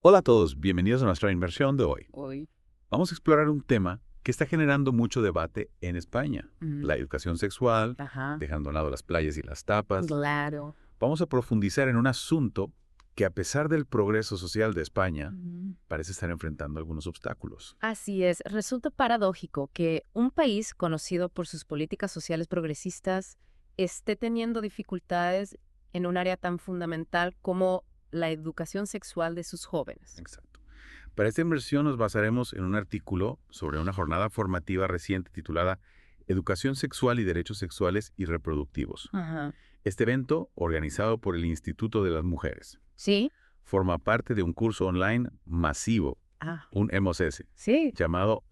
Hola a todos, bienvenidos a nuestra inversión de hoy. Hoy. Vamos a explorar un tema que está generando mucho debate en España, Mm, la educación sexual, ajá, dejando a un lado las playas y las tapas. claro. Vamos a profundizar en un asunto que, a pesar del progreso social de España, Mm. parece estar enfrentando algunos obstáculos. Así es, resulta paradójico que un país conocido por sus políticas sociales progresistas esté teniendo dificultades en un área tan fundamental como la educación sexual de sus jóvenes. Exacto. Para esta inversión nos basaremos en un artículo sobre una jornada formativa reciente titulada Educación sexual y derechos sexuales y reproductivos. Ajá. Este evento, organizado por el Instituto de las Mujeres, ¿Sí? forma parte de un curso online masivo, Ah, un MOSS, sí. llamado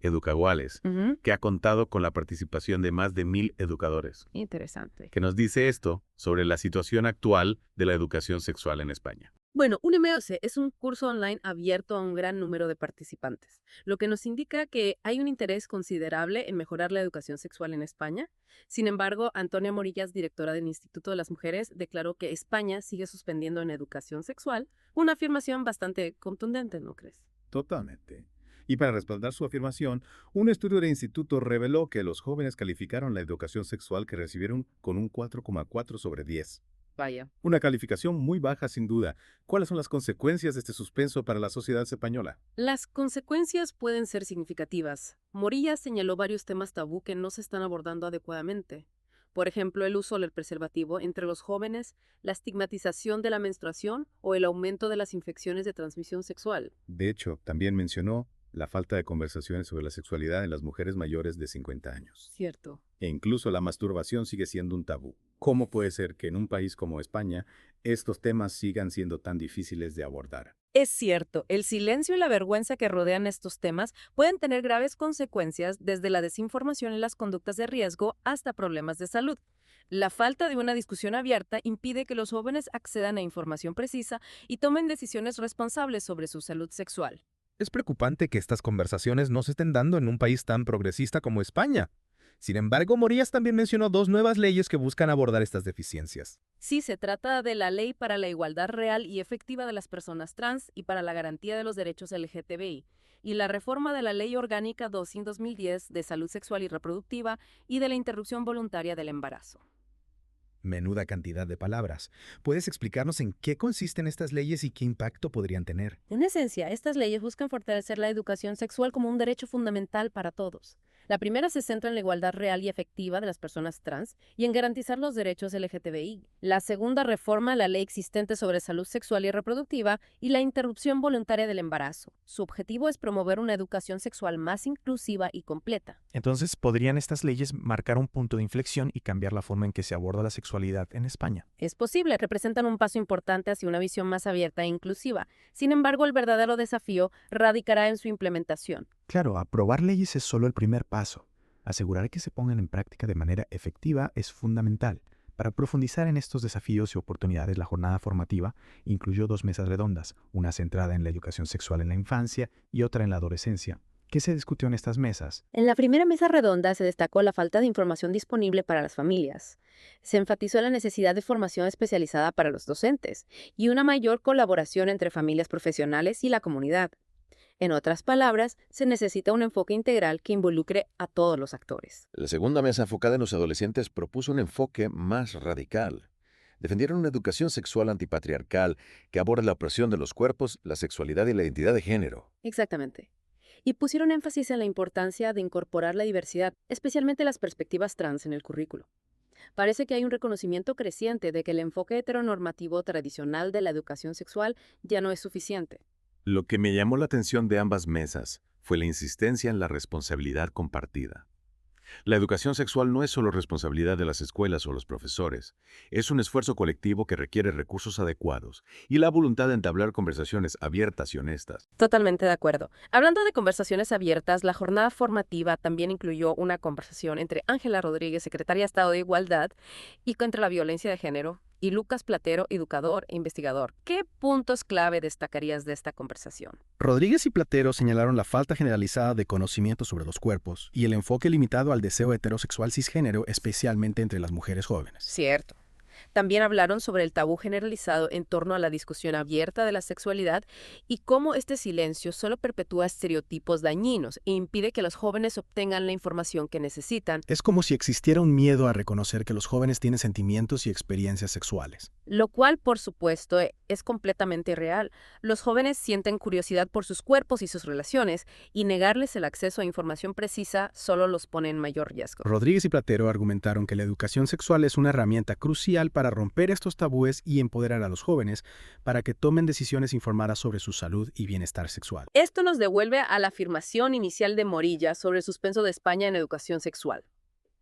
#Educaguales, Ujú. que ha contado con la participación de más de 1000 educadores. Interesante. ¿Qué nos dice esto sobre la situación actual de la educación sexual en España? Bueno, un MOS es un curso online abierto a un gran número de participantes, lo que nos indica que hay un interés considerable en mejorar la educación sexual en España. Sin embargo, Antonia Morillas, directora del Instituto de las Mujeres, declaró que España sigue suspendiendo en educación sexual, una afirmación bastante contundente, ¿no crees? Totalmente. Y para respaldar su afirmación, un estudio del instituto reveló que los jóvenes calificaron la educación sexual que recibieron con un 4,4 sobre 10. Vaya. Una calificación muy baja sin duda. ¿Cuáles son las consecuencias de este suspenso para la sociedad española? Las consecuencias pueden ser significativas. Morillas señaló varios temas tabú que no se están abordando adecuadamente. Por ejemplo, el uso del preservativo entre los jóvenes, la estigmatización de la menstruación o el aumento de las infecciones de transmisión sexual. De hecho, también mencionó la falta de conversaciones sobre la sexualidad en las mujeres mayores de 50 años. Cierto. E incluso la masturbación sigue siendo un tabú. ¿Cómo puede ser que en un país como España estos temas sigan siendo tan difíciles de abordar? Es cierto, el silencio y la vergüenza que rodean estos temas pueden tener graves consecuencias desde la desinformación y las conductas de riesgo hasta problemas de salud. La falta de una discusión abierta impide que los jóvenes accedan a información precisa y tomen decisiones responsables sobre su salud sexual. Es preocupante que estas conversaciones no se estén dando en un país tan progresista como España. Sin embargo, Morillas también mencionó dos nuevas leyes que buscan abordar estas deficiencias. Sí, se trata de la Ley para la Igualdad Real y Efectiva de las Personas Trans y para la Garantía de los Derechos LGTBI, y la reforma de la Ley Orgánica 2/2010 de Salud Sexual y Reproductiva y de la Interrupción Voluntaria del Embarazo. Menuda cantidad de palabras. ¿Puedes explicarnos en qué consisten estas leyes y qué impacto podrían tener? En esencia, estas leyes buscan fortalecer la educación sexual como un derecho fundamental para todos. La primera se centra en la igualdad real y efectiva de las personas trans y en garantizar los derechos LGTBI. La segunda reforma la ley existente sobre salud sexual y reproductiva y la interrupción voluntaria del embarazo. Su objetivo es promover una educación sexual más inclusiva y completa. Entonces, ¿podrían estas leyes marcar un punto de inflexión y cambiar la forma en que se aborda la sexualidad en España? Es posible, representan un paso importante hacia una visión más abierta e inclusiva. Sin embargo, el verdadero desafío radicará en su implementación. Claro, aprobar leyes es solo el primer paso. Asegurar que se pongan en práctica de manera efectiva es fundamental. Para profundizar en estos desafíos y oportunidades, la jornada formativa incluyó dos mesas redondas, una centrada en la educación sexual en la infancia y otra en la adolescencia. ¿Qué se discutió en estas mesas? En la primera mesa redonda se destacó la falta de información disponible para las familias. Se enfatizó la necesidad de formación especializada para los docentes y una mayor colaboración entre familias profesionales y la comunidad. En otras palabras, se necesita un enfoque integral que involucre a todos los actores. La segunda mesa enfocada en los adolescentes propuso un enfoque más radical. Defendieron una educación sexual antipatriarcal que aborda la opresión de los cuerpos, la sexualidad y la identidad de género. Exactamente. Y pusieron énfasis en la importancia de incorporar la diversidad, especialmente las perspectivas trans en el currículo. Parece que hay un reconocimiento creciente de que el enfoque heteronormativo tradicional de la educación sexual ya no es suficiente. Lo que me llamó la atención de ambas mesas fue la insistencia en la responsabilidad compartida. La educación sexual no es solo responsabilidad de las escuelas o los profesores, es un esfuerzo colectivo que requiere recursos adecuados y la voluntad de entablar conversaciones abiertas y honestas. Totalmente de acuerdo. Hablando de conversaciones abiertas, la jornada formativa también incluyó una conversación entre Ángela Rodríguez, secretaria de Estado de Igualdad, y contra la violencia de género, y Lucas Platero, educador e investigador. ¿Qué puntos clave destacarías de esta conversación? Rodríguez y Platero señalaron la falta generalizada de conocimiento sobre los cuerpos y el enfoque limitado al deseo heterosexual cisgénero, especialmente entre las mujeres jóvenes. Cierto. También hablaron sobre el tabú generalizado en torno a la discusión abierta de la sexualidad y cómo este silencio solo perpetúa estereotipos dañinos e impide que los jóvenes obtengan la información que necesitan, Es como si existiera un miedo a reconocer que los jóvenes tienen sentimientos y experiencias sexuales. lo cual, por supuesto, es completamente real. Los jóvenes sienten curiosidad por sus cuerpos y sus relaciones, y negarles el acceso a información precisa solo los pone en mayor riesgo. Rodríguez y Platero argumentaron que la educación sexual es una herramienta crucial para romper estos tabúes y empoderar a los jóvenes para que tomen decisiones informadas sobre su salud y bienestar sexual. Esto nos devuelve a la afirmación inicial de Morilla sobre el suspenso de España en educación sexual.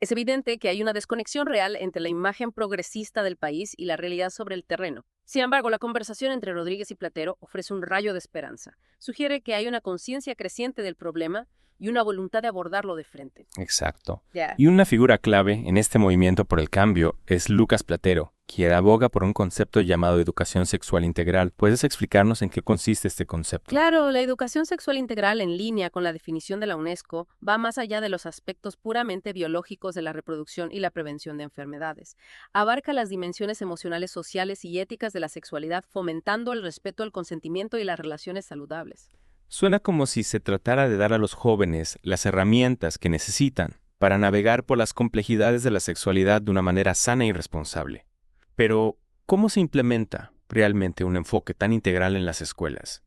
Es evidente que hay una desconexión real entre la imagen progresista del país y la realidad sobre el terreno. Sin embargo, la conversación entre Rodríguez y Platero ofrece un rayo de esperanza. Sugiere que hay una conciencia creciente del problema y una voluntad de abordarlo de frente. Exacto. Ya. Y una figura clave en este movimiento por el cambio es Lucas Platero, quien aboga por un concepto llamado educación sexual integral. ¿Puedes explicarnos en qué consiste este concepto? Claro, la educación sexual integral en línea con la definición de la UNESCO va más allá de los aspectos puramente biológicos de la reproducción y la prevención de enfermedades. Abarca las dimensiones emocionales, sociales y éticas de la sexualidad, fomentando el respeto al consentimiento y las relaciones saludables. Suena como si se tratara de dar a los jóvenes las herramientas que necesitan para navegar por las complejidades de la sexualidad de una manera sana y responsable. Pero, ¿cómo se implementa realmente un enfoque tan integral en las escuelas?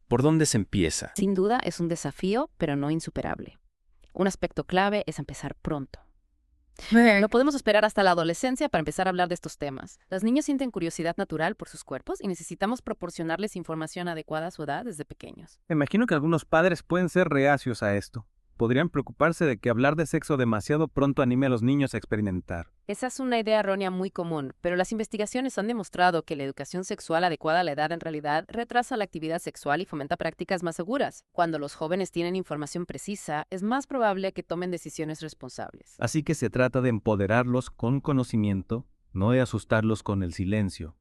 ¿Por dónde se empieza? Sin duda es un desafío, pero no insuperable. Un aspecto clave es empezar pronto. No podemos esperar hasta la adolescencia para empezar a hablar de estos temas. Los niños sienten curiosidad natural por sus cuerpos y necesitamos proporcionarles información adecuada a su edad desde pequeños. Me imagino que algunos padres pueden ser reacios a esto. Podrían preocuparse de que hablar de sexo demasiado pronto anime a los niños a experimentar. Esa es una idea errónea muy común, pero las investigaciones han demostrado que la educación sexual adecuada a la edad en realidad retrasa la actividad sexual y fomenta prácticas más seguras. Cuando los jóvenes tienen información precisa, es más probable que tomen decisiones responsables. Así que se trata de empoderarlos con conocimiento, no de asustarlos con el silencio.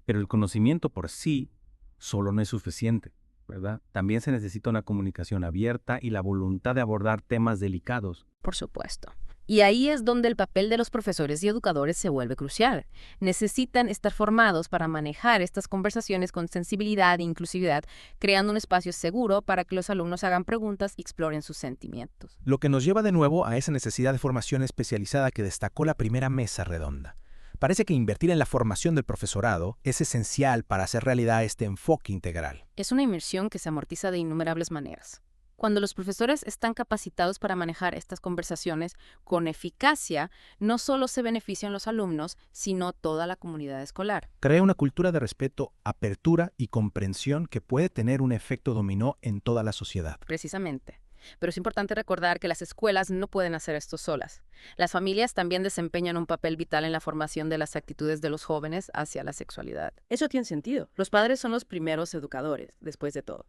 Pero el conocimiento por sí solo no es suficiente, ¿verdad? También se necesita una comunicación abierta y la voluntad de abordar temas delicados. Por supuesto. Y ahí es donde el papel de los profesores y educadores se vuelve crucial. Necesitan estar formados para manejar estas conversaciones con sensibilidad e inclusividad, creando un espacio seguro para que los alumnos hagan preguntas y exploren sus sentimientos. Lo que nos lleva de nuevo a esa necesidad de formación especializada que destacó la primera mesa redonda. Parece que invertir en la formación del profesorado es esencial para hacer realidad este enfoque integral. Es una inversión que se amortiza de innumerables maneras. Cuando los profesores están capacitados para manejar estas conversaciones con eficacia, no solo se benefician los alumnos, sino toda la comunidad escolar. Crea una cultura de respeto, apertura y comprensión que puede tener un efecto dominó en toda la sociedad. Precisamente. Pero es importante recordar que las escuelas no pueden hacer esto solas. Las familias también desempeñan un papel vital en la formación de las actitudes de los jóvenes hacia la sexualidad. Eso tiene sentido. Los padres son los primeros educadores, después de todo.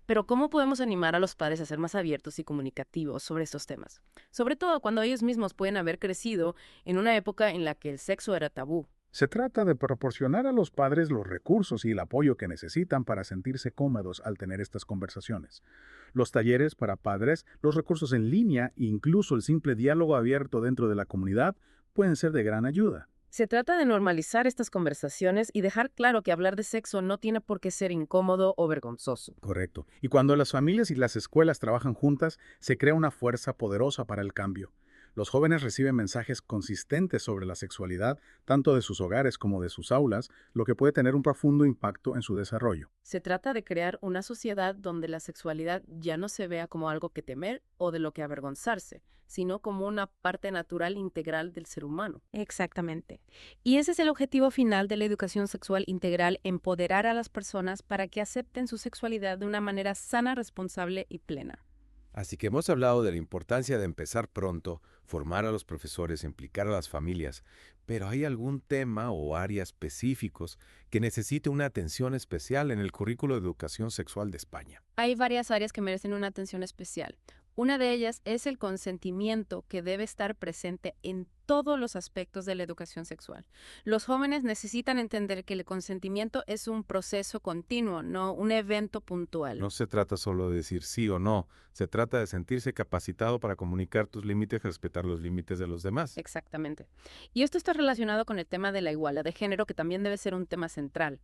Pero ¿cómo podemos animar a los padres a ser más abiertos y comunicativos sobre estos temas? Sobre todo cuando ellos mismos pueden haber crecido en una época en la que el sexo era tabú. Se trata de proporcionar a los padres los recursos y el apoyo que necesitan para sentirse cómodos al tener estas conversaciones. Los talleres para padres, los recursos en línea e incluso el simple diálogo abierto dentro de la comunidad pueden ser de gran ayuda. Se trata de normalizar estas conversaciones y dejar claro que hablar de sexo no tiene por qué ser incómodo o vergonzoso. Correcto. Y cuando las familias y las escuelas trabajan juntas, se crea una fuerza poderosa para el cambio. Los jóvenes reciben mensajes consistentes sobre la sexualidad, tanto de sus hogares como de sus aulas, lo que puede tener un profundo impacto en su desarrollo. Se trata de crear una sociedad donde la sexualidad ya no se vea como algo que temer o de lo que avergonzarse, sino como una parte natural integral del ser humano. Exactamente. Y ese es el objetivo final de la educación sexual integral, empoderar a las personas para que acepten su sexualidad de una manera sana, responsable y plena. Así que hemos hablado de la importancia de empezar pronto, formar a los profesores, implicar a las familias, pero ¿hay algún tema o área específicos que necesite una atención especial en el currículo de educación sexual de España? Hay varias áreas que merecen una atención especial. Una de ellas es el consentimiento, que debe estar presente en todos los aspectos de la educación sexual. Los jóvenes necesitan entender que el consentimiento es un proceso continuo, no un evento puntual. No se trata solo de decir sí o no, se trata de sentirse capacitado para comunicar tus límites y respetar los límites de los demás. Exactamente. Y esto está relacionado con el tema de la igualdad de género, que también debe ser un tema central.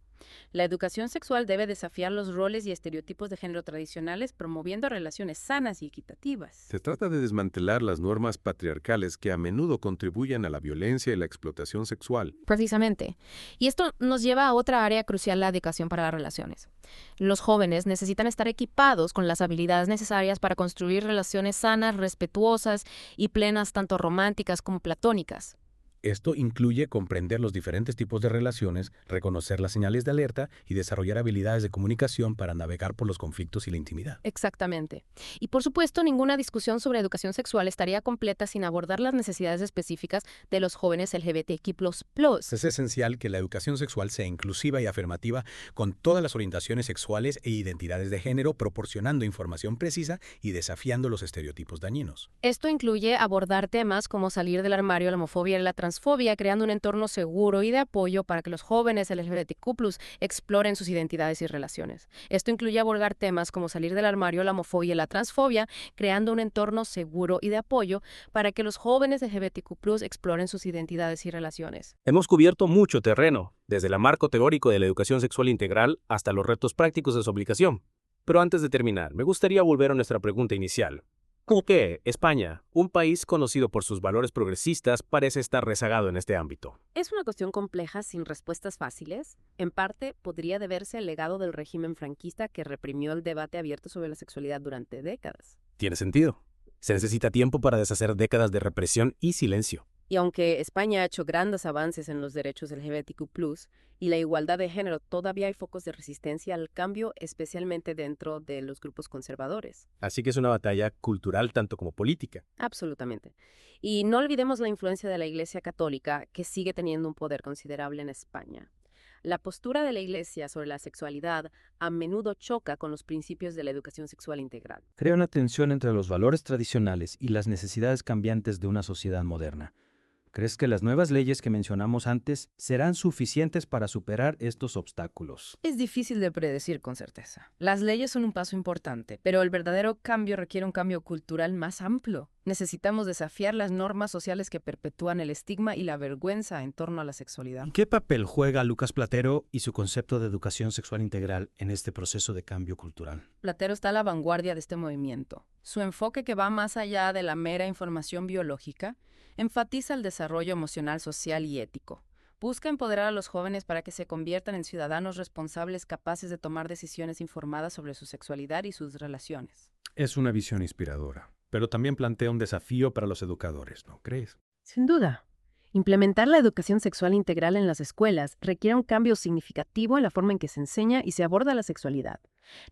La educación sexual debe desafiar los roles y estereotipos de género tradicionales, promoviendo relaciones sanas y equitativas. Se trata de desmantelar las normas patriarcales que a menudo contribuyen a la violencia y la explotación sexual. Precisamente. Y esto nos lleva a otra área crucial, la educación para las relaciones. Los jóvenes necesitan estar equipados con las habilidades necesarias para construir relaciones sanas, respetuosas y plenas, tanto románticas como platónicas. Esto incluye comprender los diferentes tipos de relaciones, reconocer las señales de alerta y desarrollar habilidades de comunicación para navegar por los conflictos y la intimidad. Exactamente. Y por supuesto, ninguna discusión sobre educación sexual estaría completa sin abordar las necesidades específicas de los jóvenes LGBTQ+. Es esencial que la educación sexual sea inclusiva y afirmativa con todas las orientaciones sexuales e identidades de género, proporcionando información precisa y desafiando los estereotipos dañinos. Esto incluye abordar temas como salir del armario, la homofobia y la transfobia, creando un entorno seguro y de apoyo para que los jóvenes LGBTQ+ exploren sus identidades y relaciones. Esto incluye abordar temas como salir del armario, la homofobia y la transfobia, creando un entorno seguro y de apoyo para que los jóvenes LGBTQ+ exploren sus identidades y relaciones. Hemos cubierto mucho terreno, desde el marco teórico de la educación sexual integral hasta los retos prácticos de su aplicación. Pero antes de terminar, me gustaría volver a nuestra pregunta inicial. ¿Por qué España, un país conocido por sus valores progresistas, parece estar rezagado en este ámbito? Es una cuestión compleja sin respuestas fáciles. En parte, podría deberse al legado del régimen franquista que reprimió el debate abierto sobre la sexualidad durante décadas. Tiene sentido. Se necesita tiempo para deshacer décadas de represión y silencio. Y aunque España ha hecho grandes avances en los derechos LGBTQ+, y la igualdad de género, todavía hay focos de resistencia al cambio, especialmente dentro de los grupos conservadores. Así que es una batalla cultural tanto como política. Absolutamente. Y no olvidemos la influencia de la Iglesia Católica, que sigue teniendo un poder considerable en España. La postura de la Iglesia sobre la sexualidad a menudo choca con los principios de la educación sexual integral. Crea una tensión entre los valores tradicionales y las necesidades cambiantes de una sociedad moderna. ¿Crees que las nuevas leyes que mencionamos antes serán suficientes para superar estos obstáculos? Es difícil de predecir con certeza. Las leyes son un paso importante, pero el verdadero cambio requiere un cambio cultural más amplio. Necesitamos desafiar las normas sociales que perpetúan el estigma y la vergüenza en torno a la sexualidad. ¿Qué papel juega Lucas Platero y su concepto de educación sexual integral en este proceso de cambio cultural? Platero está a la vanguardia de este movimiento. Su enfoque, que va más allá de la mera información biológica, enfatiza el desarrollo emocional, social y ético. Busca empoderar a los jóvenes para que se conviertan en ciudadanos responsables capaces de tomar decisiones informadas sobre su sexualidad y sus relaciones. Es una visión inspiradora, pero también plantea un desafío para los educadores, ¿no crees? Sin duda. Implementar la educación sexual integral en las escuelas requiere un cambio significativo en la forma en que se enseña y se aborda la sexualidad.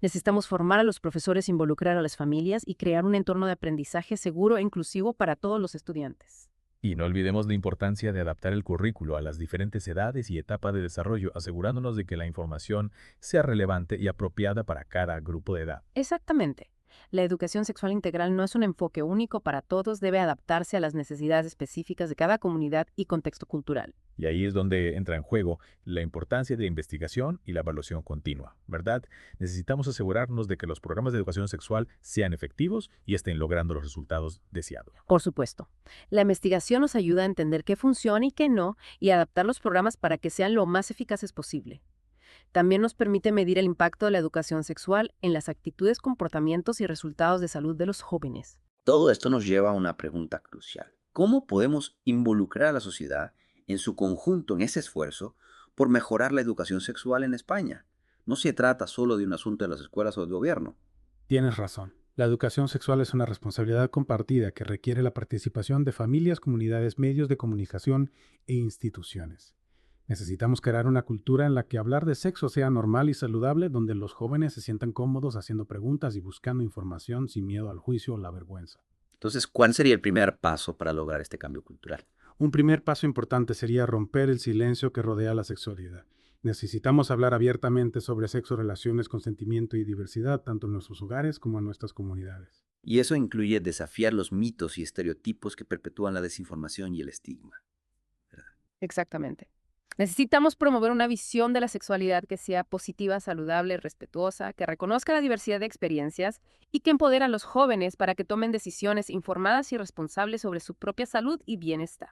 Necesitamos formar a los profesores, involucrar a las familias y crear un entorno de aprendizaje seguro e inclusivo para todos los estudiantes. Y no olvidemos la importancia de adaptar el currículo a las diferentes edades y etapas de desarrollo, asegurándonos de que la información sea relevante y apropiada para cada grupo de edad. Exactamente. La educación sexual integral no es un enfoque único para todos, debe adaptarse a las necesidades específicas de cada comunidad y contexto cultural. Y ahí es donde entra en juego la importancia de la investigación y la evaluación continua, ¿verdad? Necesitamos asegurarnos de que los programas de educación sexual sean efectivos y estén logrando los resultados deseados. Por supuesto. La investigación nos ayuda a entender qué funciona y qué no, y adaptar los programas para que sean lo más eficaces posible. También nos permite medir el impacto de la educación sexual en las actitudes, comportamientos y resultados de salud de los jóvenes. Todo esto nos lleva a una pregunta crucial. ¿Cómo podemos involucrar a la sociedad en su conjunto en ese esfuerzo por mejorar la educación sexual en España? No se trata solo de un asunto de las escuelas o del gobierno. Tienes razón. La educación sexual es una responsabilidad compartida que requiere la participación de familias, comunidades, medios de comunicación e instituciones. Necesitamos crear una cultura en la que hablar de sexo sea normal y saludable, donde los jóvenes se sientan cómodos haciendo preguntas y buscando información sin miedo al juicio o la vergüenza. Entonces, ¿cuál sería el primer paso para lograr este cambio cultural? Un primer paso importante sería romper el silencio que rodea la sexualidad. Necesitamos hablar abiertamente sobre sexo, relaciones, consentimiento y diversidad, tanto en nuestros hogares como en nuestras comunidades. Y eso incluye desafiar los mitos y estereotipos que perpetúan la desinformación y el estigma. Exactamente. Necesitamos promover una visión de la sexualidad que sea positiva, saludable, respetuosa, que reconozca la diversidad de experiencias y que empodere a los jóvenes para que tomen decisiones informadas y responsables sobre su propia salud y bienestar.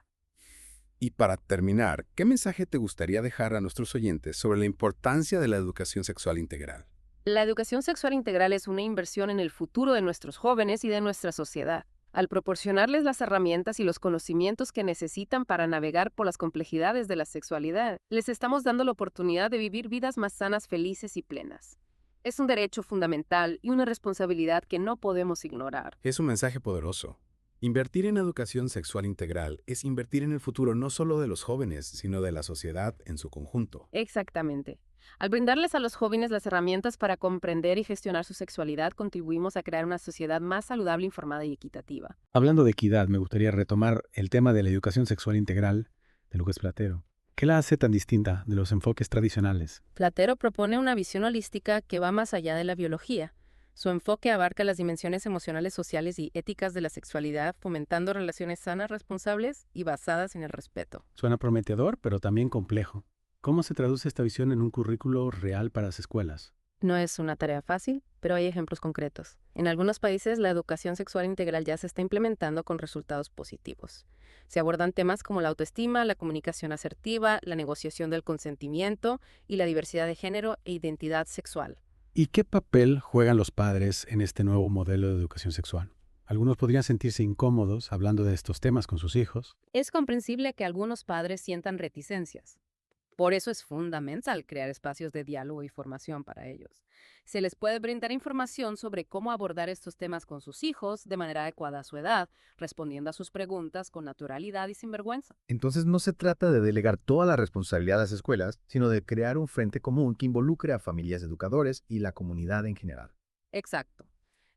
Y para terminar, ¿qué mensaje te gustaría dejar a nuestros oyentes sobre la importancia de la educación sexual integral? La educación sexual integral es una inversión en el futuro de nuestros jóvenes y de nuestra sociedad. Al proporcionarles las herramientas y los conocimientos que necesitan para navegar por las complejidades de la sexualidad, les estamos dando la oportunidad de vivir vidas más sanas, felices y plenas. Es un derecho fundamental y una responsabilidad que no podemos ignorar. Es un mensaje poderoso. Invertir en educación sexual integral es invertir en el futuro no solo de los jóvenes, sino de la sociedad en su conjunto. Exactamente. Al brindarles a los jóvenes las herramientas para comprender y gestionar su sexualidad, contribuimos a crear una sociedad más saludable, informada y equitativa. Hablando de equidad, me gustaría retomar el tema de la educación sexual integral de Lucas Platero. ¿Qué la hace tan distinta de los enfoques tradicionales? Platero propone una visión holística que va más allá de la biología. Su enfoque abarca las dimensiones emocionales, sociales y éticas de la sexualidad, fomentando relaciones sanas, responsables y basadas en el respeto. Suena prometedor, pero también complejo. ¿Cómo se traduce esta visión en un currículo real para las escuelas? No es una tarea fácil, pero hay ejemplos concretos. En algunos países, la educación sexual integral ya se está implementando con resultados positivos. Se abordan temas como la autoestima, la comunicación asertiva, la negociación del consentimiento y la diversidad de género e identidad sexual. ¿Y qué papel juegan los padres en este nuevo modelo de educación sexual? Algunos podrían sentirse incómodos hablando de estos temas con sus hijos. Es comprensible que algunos padres sientan reticencias. Por eso es fundamental crear espacios de diálogo y formación para ellos. Se les puede brindar información sobre cómo abordar estos temas con sus hijos de manera adecuada a su edad, respondiendo a sus preguntas con naturalidad y sin vergüenza. Entonces no se trata de delegar toda la responsabilidad a las escuelas, sino de crear un frente común que involucre a familias, educadores y la comunidad en general. Exacto.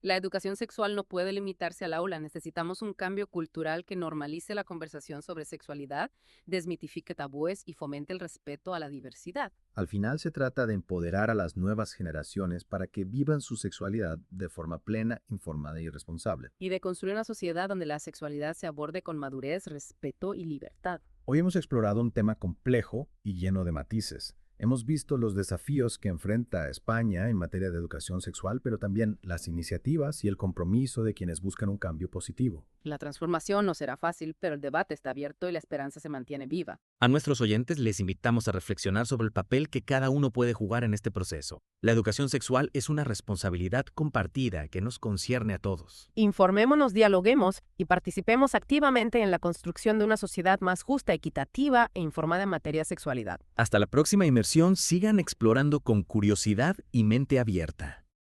La educación sexual no puede limitarse al aula. Necesitamos un cambio cultural que normalice la conversación sobre sexualidad, desmitifique tabúes y fomente el respeto a la diversidad. Al final se trata de empoderar a las nuevas generaciones para que vivan su sexualidad de forma plena, informada y responsable. Y de construir una sociedad donde la sexualidad se aborde con madurez, respeto y libertad. Hoy hemos explorado un tema complejo y lleno de matices. Hemos visto los desafíos que enfrenta España en materia de educación sexual, pero también las iniciativas y el compromiso de quienes buscan un cambio positivo. La transformación no será fácil, pero el debate está abierto y la esperanza se mantiene viva. A nuestros oyentes les invitamos a reflexionar sobre el papel que cada uno puede jugar en este proceso. La educación sexual es una responsabilidad compartida que nos concierne a todos. Informémonos, dialoguemos y participemos activamente en la construcción de una sociedad más justa, equitativa e informada en materia de sexualidad. Hasta la próxima inmersión, sigan explorando con curiosidad y mente abierta.